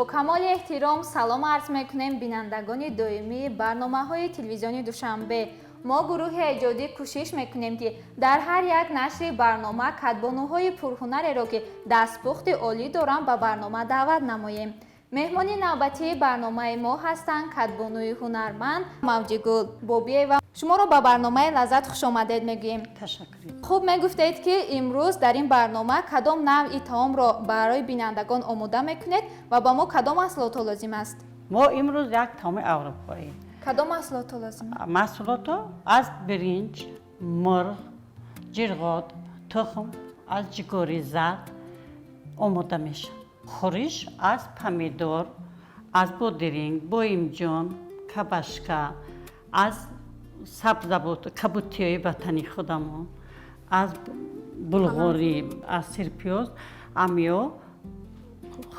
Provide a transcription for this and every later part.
با کمال احترام سلام عرض میکنیم بینندگان دائمی برنامه‌های تلویزیونی دوشنبه. ما گروه ایجادی کوشش میکنیم که در هر یک نشر برنامه کدبانوهای پرهنری را که دستپخت عالی دارند به برنامه دعوت نماییم. مهمان نوبتی برنامه ما هستند کدبانوی هنرمند موجیگل بابیه و شما را به برنامه لذت خوش آمدید میگوییم. تشکر. خوب میگفتید که امروز در این برنامه کدام نوع طعام را برای بینندگان آماده میکنید و با ما کدام محصولات لازم است؟ ما امروز یک طعام اروپایی. کدام محصولات لازم؟ محصولات از برنج، مرغ، جرقات، تخم از جگری زرد آماده میشه. خورش از پمیدور، از بودرینگ، بایمجان، کبشکا، از سبزبوت، کبوتیای وطنی خودمون، از بلغاری، از سرپیاز، امیو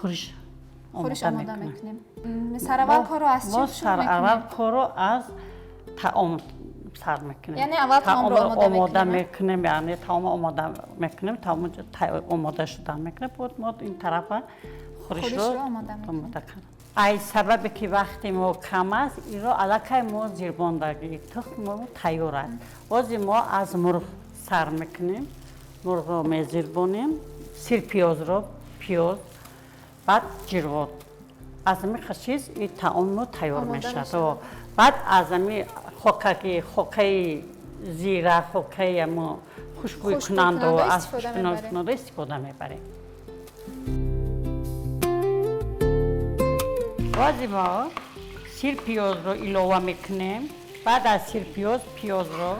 خورش آماده میکنیم. سر اول کارو از چی شروع میکنیم؟ سر اول کارو از طعام سر میکنیم. یعنی اول طعام رو آماده میکنیم. یعنی طعام آماده میکنیم. طعام آماده شده میکنیم. بعد ما این طرف خورش رو آماده کنیم. ای سبب که وقتی ما کم است ایرو علاقه ما زیرباندگی تخم ما تیار است. بازی ما از مرغ سر میکنیم. مرغ رو میزیربونیم. سیر پیاز رو پیاز بعد جرقات از این چیز این طعام تیار میشه و بعد از این خوکه زیره خوکه ما خوشبوی کننده و از خوشبوی استفاده میبریم. بعد ما سیر پیاز رو ایلوه میکنیم. بعد از سیر پیاز رو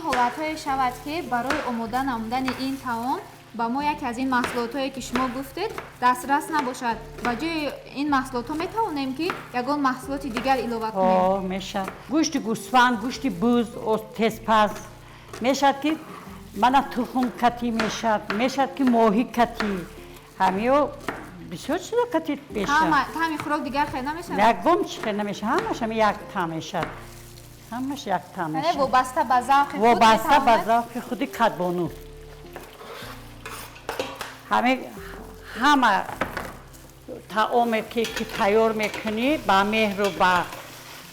حالت‌های شود که برای آماده نمودن این طعام با ما یک از این محصولات‌هایی که شما گفتید دسترس نباشد. با جای این محصولات میتوانیم که یگان محصولات دیگر اضافه کنیم. میشه. گوشت گوسفند، گوشت بز، تسپاس میشد که من تخم کتی میشد که ماهی کتی همیو بسیار چیزا کتی میشه. همین خوراک دیگر خیلی نمیشه. یکم چیزی نمیشه. همش یک طعم میشه. همش یک طعم میشه. یعنی وابسته به ذوق خود. وابسته به ذوق خود کدبانو. همه طعامی که تیار میکنی با مهر و با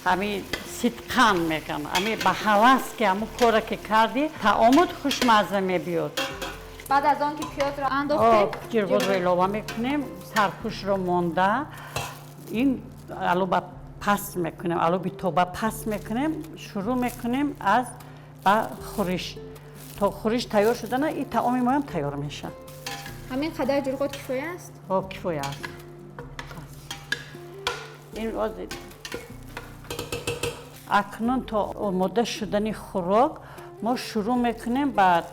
همین صدقان میکنم. همین با حواس که همون کاری که کردی طعامت خوشمزه میبیاد. بعد از آن که پیاز رو انداختیم جرقات رو اضافه میکنیم. سرخوش رو مونده این الو با پس میکنیم. الو بی توبه پس میکنیم. شروع میکنیم از با خورش. تا خورش تیار شده نه این طعام ما هم تیار میشه. همین قدر جرقات کفایه است؟ کفایه است. این اکنون تا آماده شدن خوراک ما شروع میکنیم بعد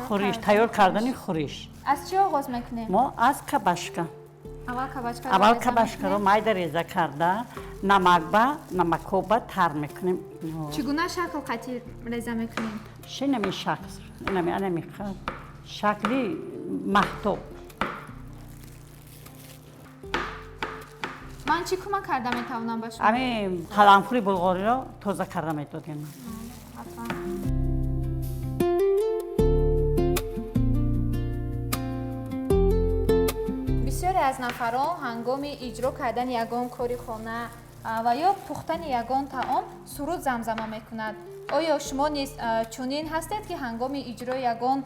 خورش تیار کردن خورش. از چی آغاز میکنیم؟ ما از کبشکا. اول کبشکا رو میده ریزه کرده نمک با تر میکنیم. چگونه شکل قطعی ریزه میکنیم؟ نمی شکلی محتوب. من چی کمک کرده میتونم باشم؟ همین قلمفوری بلغاری رو تازه کرده میدادیم. بسیاری از نفران هنگام اجرا کردن یگان کاری خانه و یا پختن یگان طعام سرود زمزمه میکنند. آیا شما نیز چنین هستید که هنگام اجرای یگان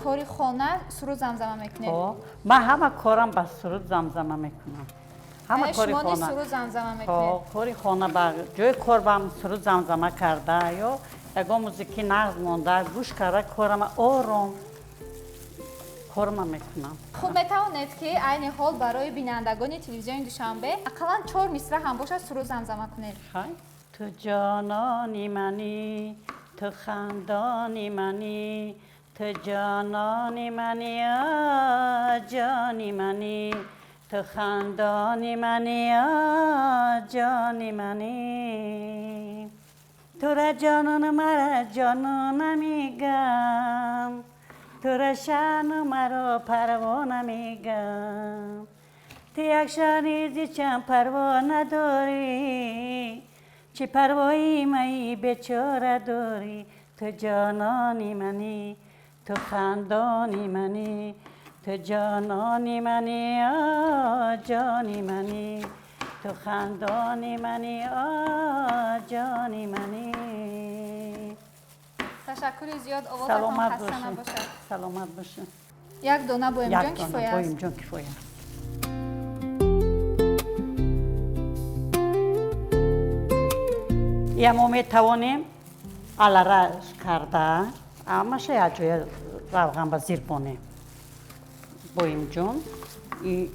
کاری خانه سرود زمزمه میکنید؟ من همه کارم با سرود زمزمه میکنم. همه کاری شما نیز خانه سرود زمزمه میکنید؟ کاری خانه با جای کار با سرود زمزمه کرده یا یگان موزیکی نغز مونده گوش کرده کارم آرام کارم میکنم. خوب میتوانید که عین حال برای بینندگان تلویزیون دوشنبه اقلا 4 مصرع هم باشد سرود زمزمه کنید. تو جانانی منی، تو خندانی منی، تو جانانی منی جانی منی، تو خندانی منی جانی منی. تو را جانان مرا جانان میگم، تو را شان مرا پروانه میگم. تو یک شانیزی چند پروا نداری، چه پروایی مایی بیچاره داری تو جانانی منی تو خندانی منی تو جانانی منی جانی منی تو خندانی منی جانی منی تشکر زیاد آوازتان خسته نباشد سلامت باشید یک دانه بویم جان کفایه است بویم جان کفایه یا ما می توانیم علارش کرده اما شاید جای روغن با زیر بانیم بویم جان این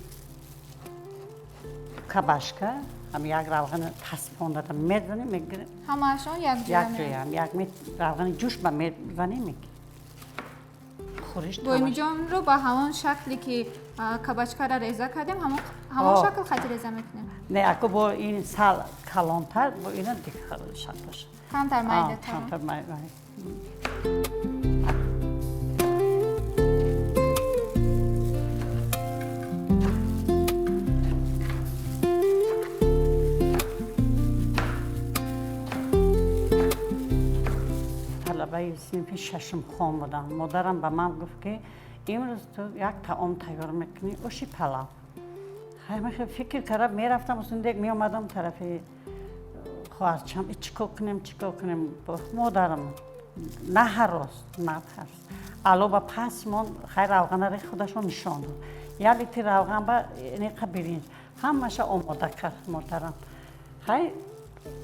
کباشکه هم یک روغن تصفان دادم میزنیم میگیریم همه‌شان یک جوی هم یک روغن جوش با میزنیم میگیریم بویم جان رو با همان شکلی که کباشکه را ریزه کردیم همان شکل خط ریزه میکنیم نه اگه با این سال کلانتر با این دیگه شکلش کمتر میده تا کمتر میده طلبه صنف ششم خان بودم مادرم به من گفت که امروز تو یک طعام تیار میکنی اوشی پلاو همه فکر کردم میرفتم و سندگ می آمدم طرف خواهرچم چیکار کنیم با مادرم نه هر روز نه هر الو با پس من خیر روغن را خودشون نشان داد یا لیتر روغن با اینقدر برنج همش آماده کرد مادرم خیر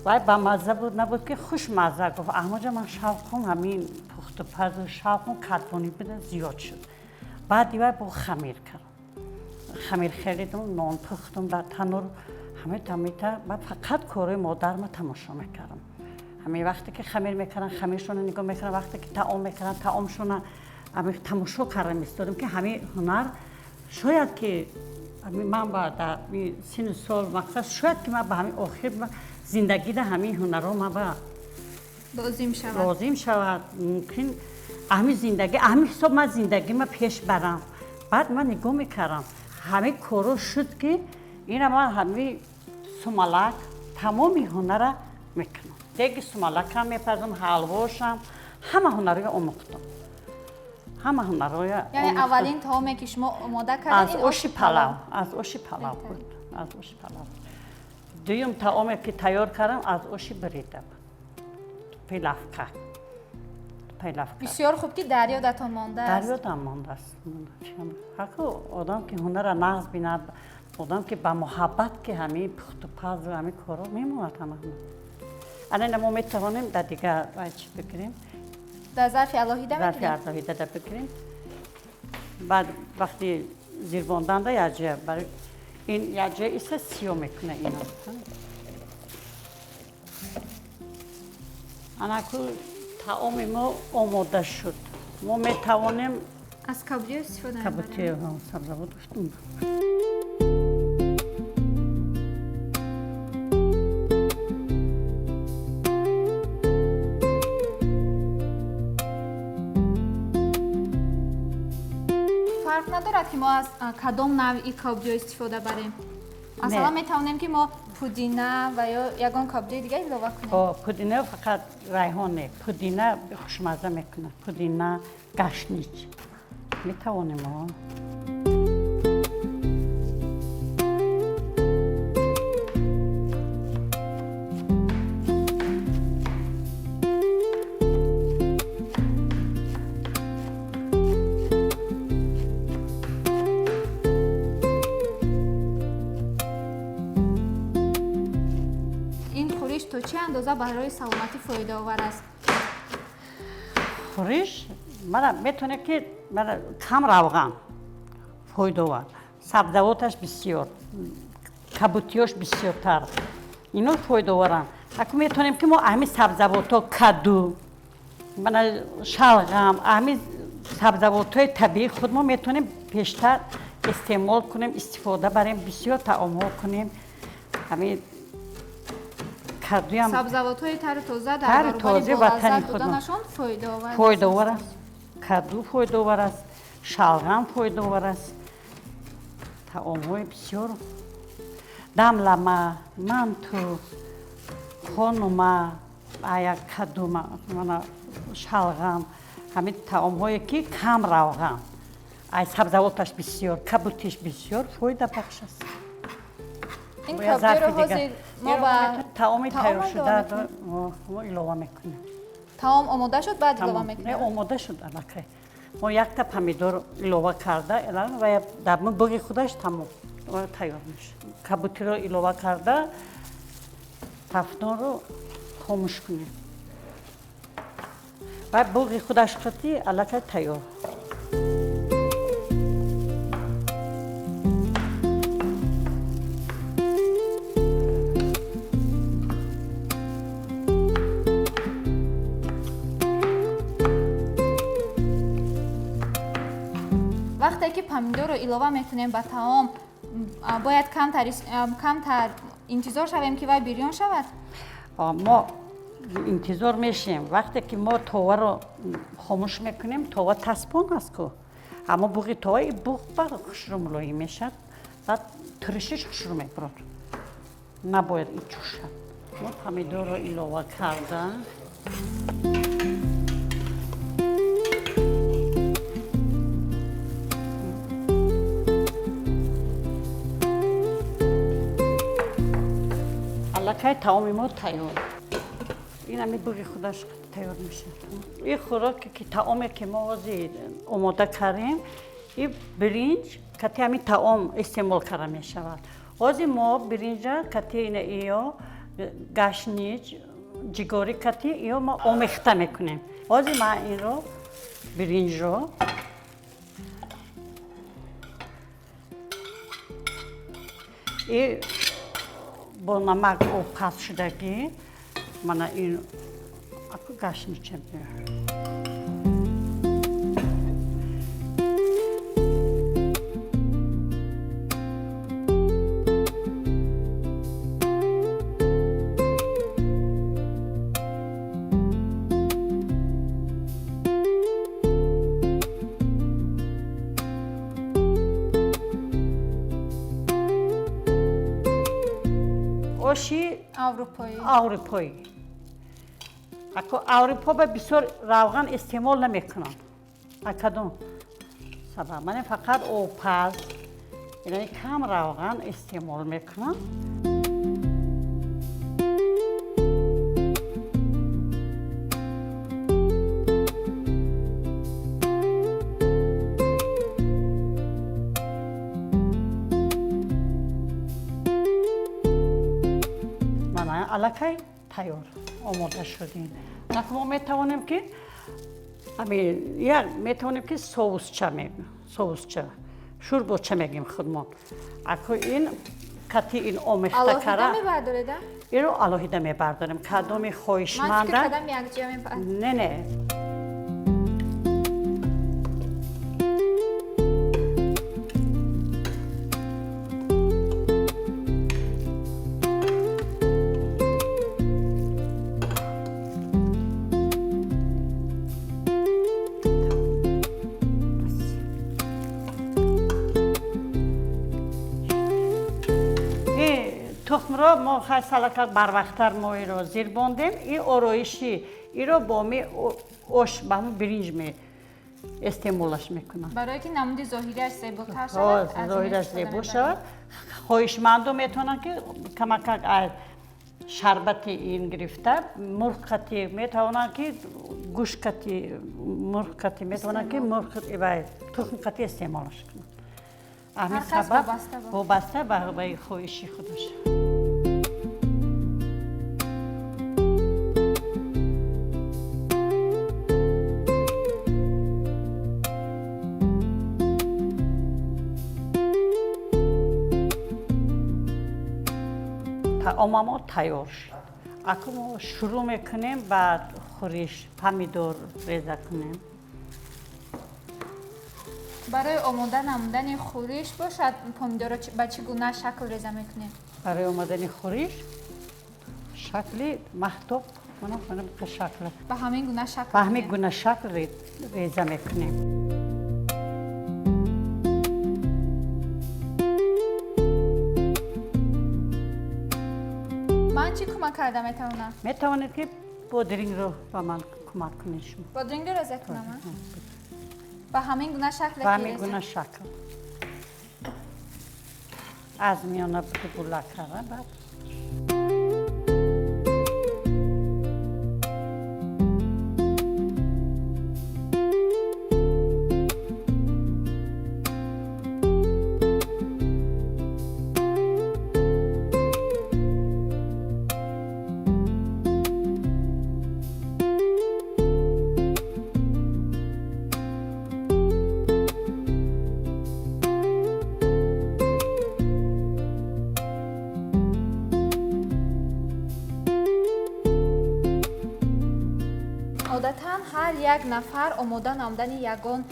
وای با مزه بود نبود که خوش مزه گفت احمد جان من شوقم همین پخت و پز و شوقم کدبانی بده زیاد شد بعد دیوار با خمیر کردم خمیر خریدم نان پختم در تنور همه تمیته بعد فقط کار مادرم تماشا میکردم همه وقتی که خمیر میکردن خمیرشون نگاه میکردم وقتی که طعام میکردن طعامشون همه تماشا کردم ایستادم که همه هنر شاید که من با در سن سال مقصد شاید که من به همین آخر زندگی در همین هنرها من با لازم شود ممکن همین زندگی همین حساب من زندگی من پیش برم بعد من نگاه میکردم همه کارو شد که این من همه سمالک تمامی هنر میکنم دیگه سمالک هم میپزم حلواشم همه هنرهای آموختم همه هنرهای یعنی اولین طعامی که شما آماده کردین از اوشی پلاو بود از اوشی پلاو دویم طعامی که تیار کردم از اوشی بریده پیلافکا بسیار خوب که در یادتان مانده است در یادم مانده است حقا آدم که هنر نغز بیند آدم که با محبت که همین پخت و پز و همین کارا میموند همه الان ما میتوانیم در دیگه چی بگیریم در ظرف الهیده بگیریم بعد وقتی زیر باندن یجه برای این یجه ایسه سیو میکنه اینا انکو طعام ما آماده شد ما میتوانیم از کابوتیو استفاده کنیم کابوتیو هم سبزوات داشتیم فرق ندارد که ما از کدام نوعی کابوتیو استفاده بریم مثلا میتوانیم که ما پودینه و یا یگان کابوتیو دیگه اضافه کنیم پودینه فقط ریحانه پودینه خوشمزه میکنه پودینه گشنیج میتوانیم ما تو چه اندازه برای سلامتی فایده آور است؟ خورش میتونه که کم روغن فایده آور سبزواتش بسیار کابوتیوش بسیارتر اینو فایده آورن اگه میتونیم که ما همین سبزوات‌ها کدو شلغم همین سبزوات‌های طبیعی خود ما میتونیم بیشتر استعمال کنیم استفاده بریم بسیار طعام‌ها کنیم همین سبزوات‌های تر تازه در برابر وطن بودنشون فایده آور است کدو فایده آور است شلغم فایده آور است طعام‌های بسیار دملمه منتو خانوما آیا کدوم من شلغم همین طعم‌هایی که کم روغن از سبزیجاتش بسیار کبوتیش بسیار فایده بخش است. این کبوتر رو حاضر ما با طعمی تیار شده ما ایلوه میکنیم. طعم آماده شد بعد ایلوه میکنیم. آماده شد البته. ما یک تا پمیدور ایلوه کرده الان و در بوق خودش تمام تیار میشه. کبوتر رو ایلوه کرده تفنون رو خاموش کنیم. و بوق خودش خطی البته تیار. وقتی که پمیدور رو ایلوه میکنیم به طعام باید کمتر انتظار شویم که وای بریان شود. ما انتظار میشیم وقتی که ما توه رو خاموش میکنیم توه تسپون است که اما بوقی توه بوق خوشرو ملایی میشد بعد ترشش خوشرو میبرد نباید این جوشد. ما پمیدور رو ایلوه کردن الکه طعام ما تیار. این همی بوی خودش تیار میشه. این خوراکی که طعامی که ما وزی آماده کردیم این برنج که همین طعام استعمال کرده میشود. وزی ما برنج که این ایو گشنیج جگاری که ایو ما آمیخته میکنیم. وزی ما این رو برنج رو این با نمک و پس شدگی من این اکو گشنیچم بیارم. آشی اروپایی. اکو اروپا به بسیار روغن استعمال نمیکنن. اکدوم سبب من فقط اوپاز یعنی کم روغن استعمال میکنن. الکه تیار آماده شدیم. ما میتوانیم که میتوانیم که سوسچه میگیم. سوسچه شورباچه میگیم خودمون. اکو این کتی این آمیخته کرده. الهیده میبردارید؟ این رو الهیده میبرداریم. کدام خویشمنده. من فکر کردم یک جا میبردارید. نه. تخم را ما خیلی بر وقتر ما رو زیر باندیم. این آرایشی این رو با می آش با همون برنج می استعمالش میکنن. برای که نمود ظاهریش زیباتر شود. ظاهریش زیبا شود. خواهشمندان میتونن که کمک از شربت این گرفته مرغ قطعی میتونن که گوشت قطعی مرغ قطعی میتونن که مرغ قطعی تخم قطعی استعمالش کنن. همین سبب وابسته به خواهشی خودش. طعام ما تیار شد. اکنون ما شروع میکنیم بعد خورش پمیدور ریزه کنیم. برای آماده نمودن خورش باشد پمیدور رو به چگونه شکل ریزه میکنیم؟ برای آمادن خورش شکلی محتوب کنم که شکل به همین گونه شکل به همین گونه شکل ریزه میکنیم. من چی کمک کرده میتونم؟ میتوانید که پودرینگ رو با من کمک کنید شما. بادرینگ رو رزه کنم؟ به همین گونه شکل به همین گونه شکل. از میانه بولا کردم بعد. عادتاً هر یک نفر آماده نمودن یگان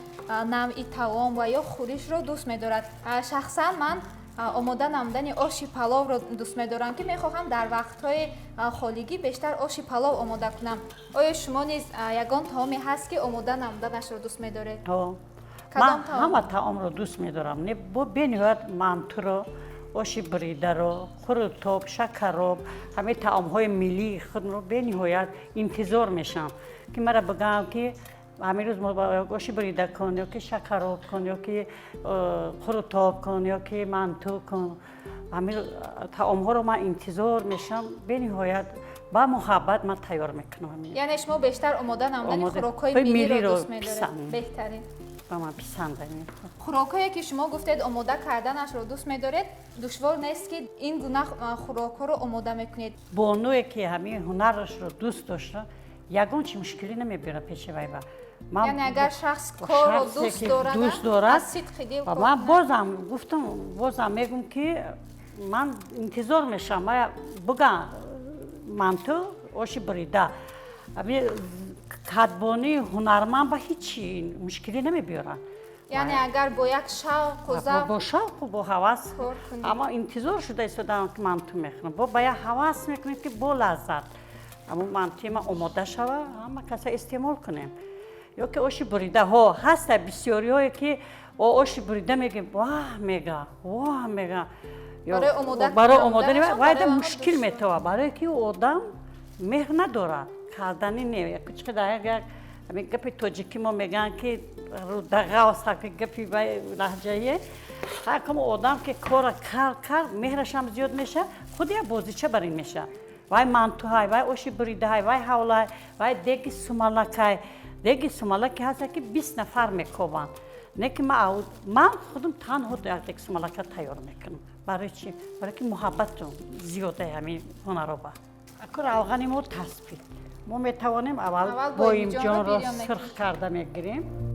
نوعی طعام و یا خورش رو دوست می‌دارد. شخصاً من آماده نمودن آش پلو رو دوست می‌دارم که می‌خواهم در وقت‌های خالگی بیشتر آش پلو آماده کنم. آیا شما نیز یگان طعامی هست که آماده نمودنش رو دوست می‌دارید؟ من همه طعام رو دوست می‌دارم. نه بنیاد مانتو رو، آش بریده رو، خروتاب، شکر رو، همه طعام‌های ملی خود رو بنیاد انتظار میشم که مرا بگم که همین روز آش بریده کن یا که شکر کن یا که خروتاب کن یا که مانتو کن. همین طعام‌ها رو من انتظار میشم بنیاد با محبت من تیار میکنم. یعنی شما بیشتر آماده نمودن خوراک‌های ملی رو دوست می‌دارید؟ بهترین. من پسند خوراکایی که شما گفتید آماده کردنش رو دوست می‌دارید، دشوار نیست که این گونه خوراک‌ها رو آماده می‌کنید. بانویی که همین هنرش رو دوست داشته یگان چی مشکلی نمی‌بینه پیش وی با. یعنی اگر شخص کار رو دوست دارد، من بازم میگم که من انتظار میشم بگم مانتو آش بریده کدبانی هنرمند با هیچی مشکلی نمی‌بینه. یعنی اگر با یک شوق و ذوق با شوق و با هوس اما انتظار شده ایستادم که مانتو میخورم با یک هوس میکنید که با لذت اما مانتوی ما آماده شود همه کسا استعمال کنیم. یا که آش بریده ها هست بسیاری هایی که آش بریده میگه واه میگه برای آماده باید مشکل میتوه برای که آدم مهر نداره کردنی نه کچک در یک گپی توجیکی ما میگن که رو دقیقه است که گپی لهجه‌ای هرکم آدم که کار کرد مهرش هم زیاد میشه خود یک بازیچه برای میشه. وای مانتو های وای آش بریده های وای حولای وای دیگه سومالک هست که 20 نفر میکوبن. نه که من خودم تنها یک سومالک تیار میکنم. برای چی؟ برای که محبت زیاده همین هنر رو با. اکر افغانی ما تسبیح. ما میتوانیم اول بایم جان را سرخ کرده میگیریم.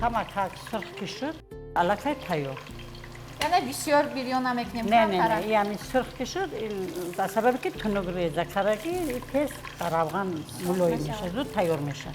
تمام سرخ که شد الکی تیار. یعنی بسیار بیریون نمیکنیم. نه یعنی سرخ که شد در سبب که تنگ ریزه کرده که تیز در افغان ملایم میشه زود تیار میشه.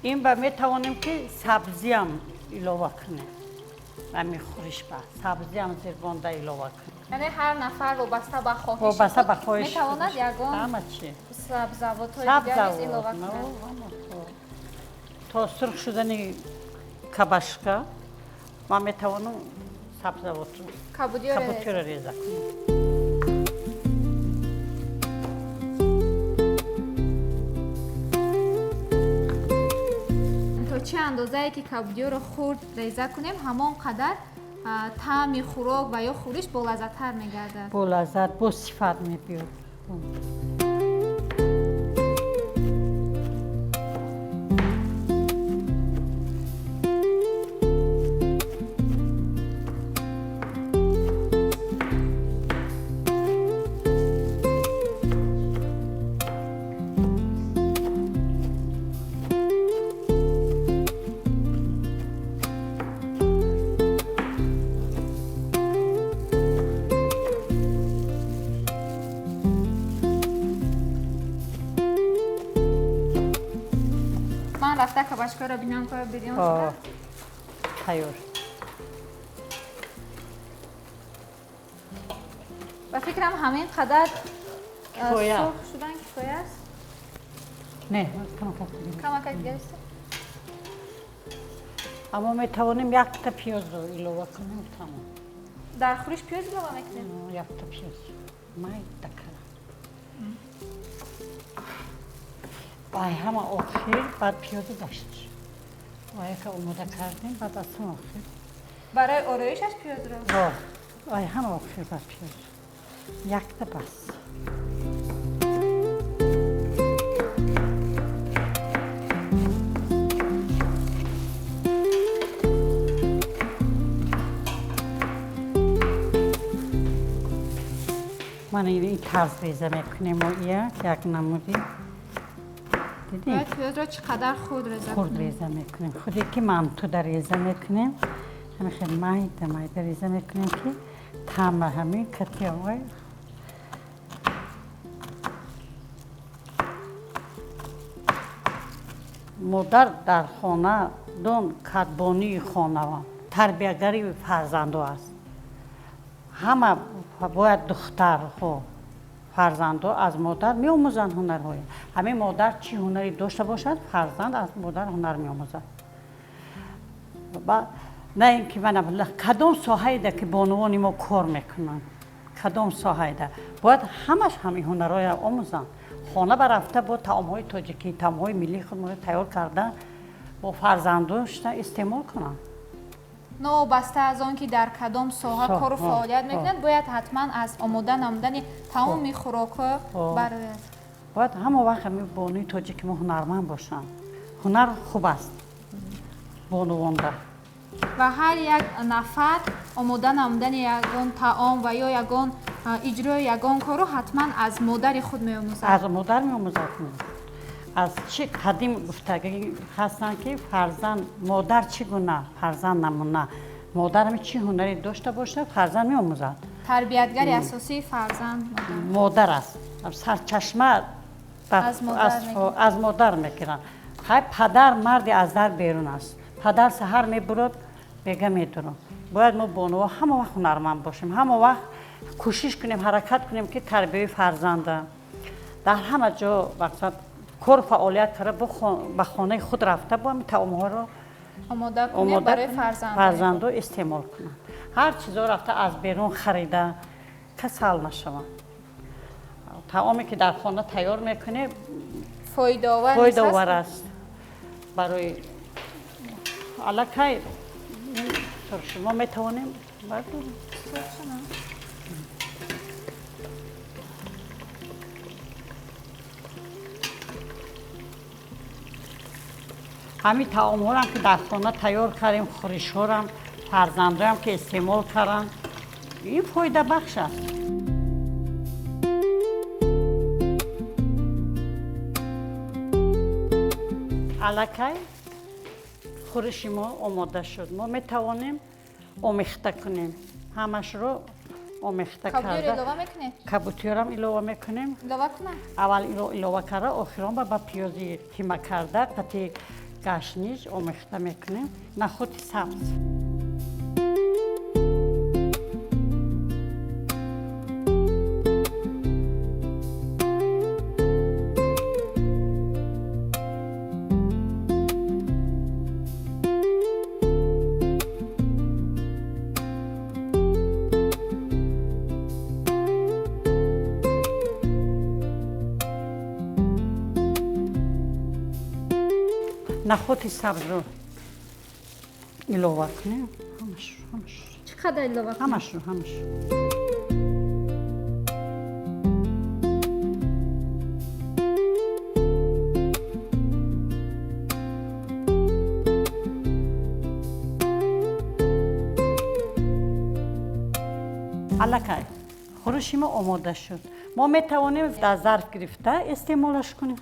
این با میتوانیم که سبزی هم علاوه کنیم. همین خورش با سبزی هم زیر بانده علاوه کنیم. یعنی هر نفر وابسته به خواهش خود میتواند یگان سبزوات های دیگر نیز علاوه کنند. تا سرخ شدن کبشکا ما میتوانیم сабзавотро кабудиро кабутиро реза кунем. то чӣ андозае ки кабудиёро хурд реза кунем ҳамон қадар таъми хӯрок ва ё хӯриш болаззаттар мегардад. бо лаззат бо сифат мебиёд. ман рафта кабачкаро бинам ки бирён шуда. Тайёр. ба фикрам ҳамин қадар Кифоя. сурх шудан кифоя аст. Не, камакак дигар. камакак дигар ист. аммо метавонем якта пиёзро илова кунем тамом. дар хӯриш пиёз илова мекунем. Якта пиёз майда кара. Ай ҳама охир баъд пиёзу дашт. Ва яка омода кардем баъд аз ҳама охир. барои ороиш аст пиёзро. Ай ҳама охир баъд пиёз. Якта бас. ман ин тарз реза мекунем як намуди. Дидӣ? бояд пиёзро чӣ қадар хурд реза хурд кунем. реза мекунем. худе ки мантуда реза мекунем. ҳамин хеле майда реза мекунем ки таъма ҳамин катиёвай модар дар хона дон кадбонии хонава тарбиягари фарзандо аст. ҳама бояд духтарҳо фарзандо аз модар меомӯзанд ҳунарҳои. ҳамин модар чӣ ҳунаре дошта бошад, фарзанд аз модар ҳунар меомӯзад. на ин ки мана кадом соҳаеда ки бонувони мо кор мекунанд, кадом соҳаеда бояд ҳамаш ҳамин ҳунарҳоя омӯзанд. хона барафта бо таомҳои тоҷикӣ, таомҳои миллии худро тайёр карда бо фарзандошта истеъмол кунанд. новобаста аз он ки дар кадом соҳа кору фаъолият мекунад бояд ҳатман аз омода намудани тамоми хӯрокҳо барояд. бояд ҳама вақт ҳамин бонуи тоҷики мо ҳунарманд бошанд. ҳунар хуб аст бонувонда. ва ҳар як нафар омода намудани ягон таом ва ё ягон иҷрои ягон корро ҳатман аз модари худ меомӯзад. аз модар меомӯзад. аз чӣ қадим гуфтагӣ ҳастанд ки фарзанд модар чӣ гуна фарзанд намуна. модар ҳамин чӣ ҳунаре дошта бошад фарзанд меомӯзад. тарбиятгари асосии фарзанд модар аст. сарчашма аз модар мегиранд. ҳай падар марди аз дар берун аст. падар саҳар мебурад бега медурад. бояд мо бонуҳо ҳама вақт ҳунарманд бошем. ҳама вақт кӯшиш кунем ҳаракат кунем ки тарбияи фарзанда дар ҳама ҷо мақсад кор фаъолият кара ба хонаи худ рафта бо ҳамин таомҳоро омода кунем барои фарзандо истеъмол кунанд. ҳар чизо рафта аз берун харида касал нашаванд. таоме ки дар хона тайёр мекунем фоидаовар аст барои аллакай мо метавонем бардорем. ҳамин таомҳоам ки дар хона тайёр кардем, хӯришҳоам фарзандоям ки истеъмол карданд, ин фоидабахш аст. аллакай хӯриши мо омода шуд. мо метавонем омехта кунем. ҳамашро омехта карда кабутиёрам илова мекунем. аввал илова карда охирон ба пиёзи қима карда қати гашниш омехта мекунем. нахоти сабз. نخود سبز رو ilova کنیم همش چقدر ilova کنیم؟ همش الکای خورشی ما آماده شد ما میتوانیم در ظرف گرفته استعمالش کنیم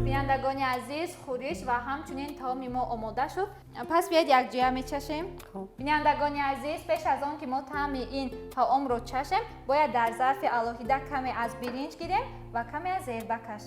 بینندگان عزیز خورش و همچنین طعام ما آماده شد. پس بیاید یک جا میچشیم. بینندگان عزیز پیش از آن که ما طعم این طعام رو چشیم باید در ظرف الهیده کمی از برنج گیریم و کمی از زیربکش.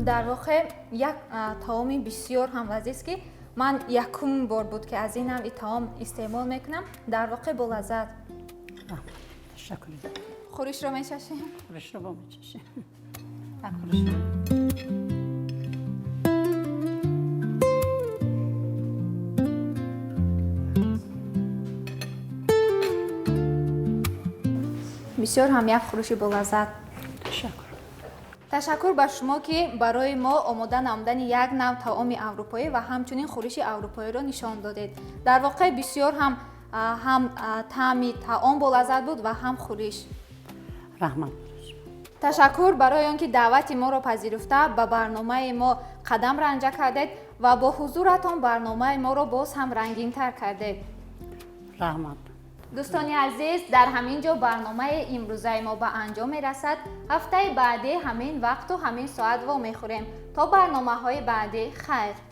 در واقع یک طعام بسیار هم لذیذ است که من یکم بار بود که از این نوع طعام استعمال میکنم در واقع با لذت. تشکر. خورش رو میچشیم. خورش رو میچشیم. بسیار هم یک خورش با لذت. تشکر. تشکر به شما که برای ما آماده نمودن یک نوع طعام اروپایی و همچنین خورش اروپایی را نشان دادید. در واقع بسیار هم طعم طعام با لذت بود و هم خورش. رحمت. تشکر برای آنکه دعوت ما را پذیرفته به برنامه ما قدم رنجه کردید و با حضورتان برنامه ما را باز هم رنگین تر کردید. رحمت. دوستان عزیز در همین جا برنامه امروزه ما به انجام میرسد. هفته بعدی همین وقت و همین ساعت و میخوریم تا برنامه های بعدی. خیر.